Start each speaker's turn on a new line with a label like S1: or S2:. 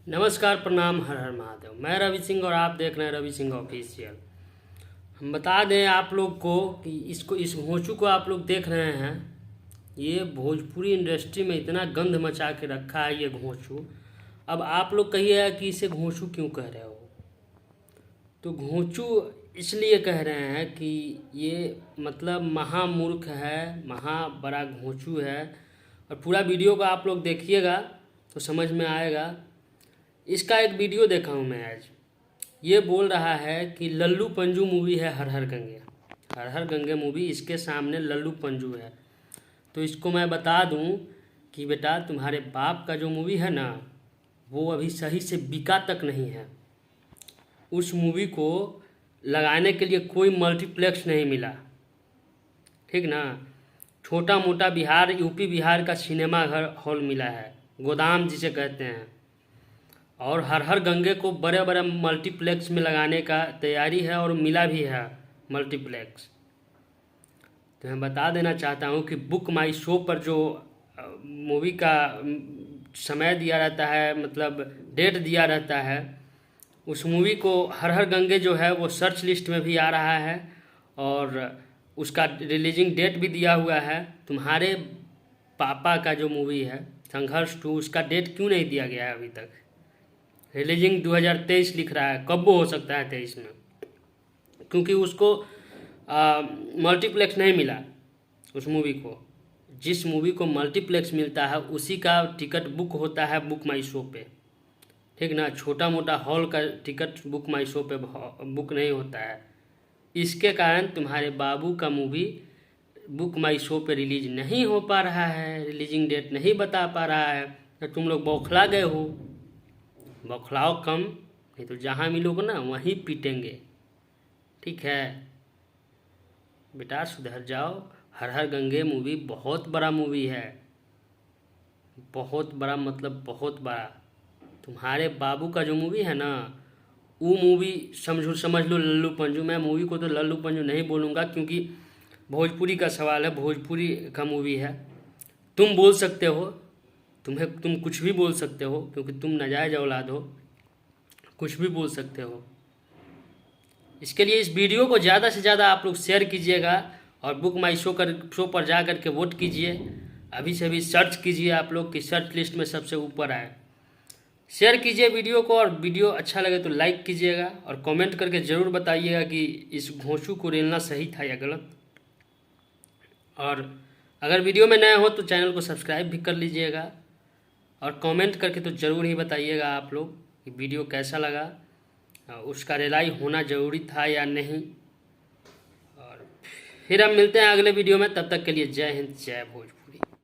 S1: नमस्कार, प्रणाम, हर हर महादेव। मैं रवि सिंह और आप देख रहे हैं रवि सिंह ऑफिशियल। हम बता दें आप लोग को कि इस घोंचू को आप लोग देख रहे हैं, ये भोजपुरी इंडस्ट्री में इतना गंध मचा के रखा है ये घोंचू। अब आप लोग कहिएगा कि इसे घोंचू क्यों कह रहे हो। तो घोंचू इसलिए कह रहे हैं कि ये मतलब महामूर्ख है, महा बड़ा घोंचू है। और पूरा वीडियो को आप लोग देखिएगा तो समझ में आएगा। इसका एक वीडियो देखा हूँ मैं आज। ये बोल रहा है कि लल्लू पंजू मूवी है हर हर गंगे। हर हर गंगे मूवी इसके सामने लल्लू पंजू है। तो इसको मैं बता दूँ कि बेटा तुम्हारे बाप का जो मूवी है ना, वो अभी सही से बिका तक नहीं है। उस मूवी को लगाने के लिए कोई मल्टीप्लेक्स नहीं मिला, ठीक ना। छोटा मोटा बिहार, यूपी बिहार का सिनेमा घर हॉल मिला है, गोदाम जिसे कहते हैं। और हर हर गंगे को बड़े बड़े मल्टीप्लेक्स में लगाने का तैयारी है और मिला भी है मल्टीप्लेक्स। तो मैं बता देना चाहता हूँ कि बुक माई शो पर जो मूवी का समय दिया रहता है, मतलब डेट दिया रहता है, उस मूवी को हर हर गंगे जो है वो सर्च लिस्ट में भी आ रहा है और उसका रिलीजिंग डेट भी दिया हुआ है। तुम्हारे पापा का जो मूवी है संघर्ष 2, उसका डेट क्यों नहीं दिया गया है अभी तक। रिलीजिंग 2023 लिख रहा है, कब वो हो सकता है 23 में, क्योंकि उसको मल्टीप्लेक्स नहीं मिला। उस मूवी को, जिस मूवी को मल्टीप्लेक्स मिलता है उसी का टिकट बुक होता है बुक माई शो पे, ठीक ना। छोटा मोटा हॉल का टिकट बुक माई शो पे बुक नहीं होता है। इसके कारण तुम्हारे बाबू का मूवी बुक माई शो पे रिलीज नहीं हो पा रहा है, रिलीजिंग डेट नहीं बता पा रहा है। तो तुम लोग बौखला गए हो। बौखलाओ कम, नहीं तो जहाँ मिलोगे ना वहीं पीटेंगे, ठीक है। बेटा सुधर जाओ। हर हर गंगे मूवी बहुत बड़ा मूवी है, बहुत बड़ा, मतलब बहुत बड़ा। तुम्हारे बाबू का जो मूवी है ना, वो मूवी समझ लो लल्लू पंजू। मैं मूवी को तो लल्लू पंजू नहीं बोलूँगा क्योंकि भोजपुरी का सवाल है, भोजपुरी का मूवी है। तुम बोल सकते हो, तुम कुछ भी बोल सकते हो क्योंकि तुम नाजायज औलाद हो, कुछ भी बोल सकते हो। इसके लिए इस वीडियो को ज़्यादा से ज़्यादा आप लोग शेयर कीजिएगा और बुक माई शो पर जा कर के वोट कीजिए। अभी से अभी सर्च कीजिए आप लोग कि सर्च लिस्ट में सबसे ऊपर आए। शेयर कीजिए वीडियो को, और वीडियो अच्छा लगे तो लाइक कीजिएगा और कमेंट करके ज़रूर बताइएगा कि इस घोंसू को रेलना सही था या गलत। और अगर वीडियो में नए हो तो चैनल को सब्सक्राइब भी कर लीजिएगा और कमेंट करके तो ज़रूर ही बताइएगा आप लोग कि वीडियो कैसा लगा, उसका रिलाई होना ज़रूरी था या नहीं। और फिर हम मिलते हैं अगले वीडियो में, तब तक के लिए जय हिंद, जय भोजपुर।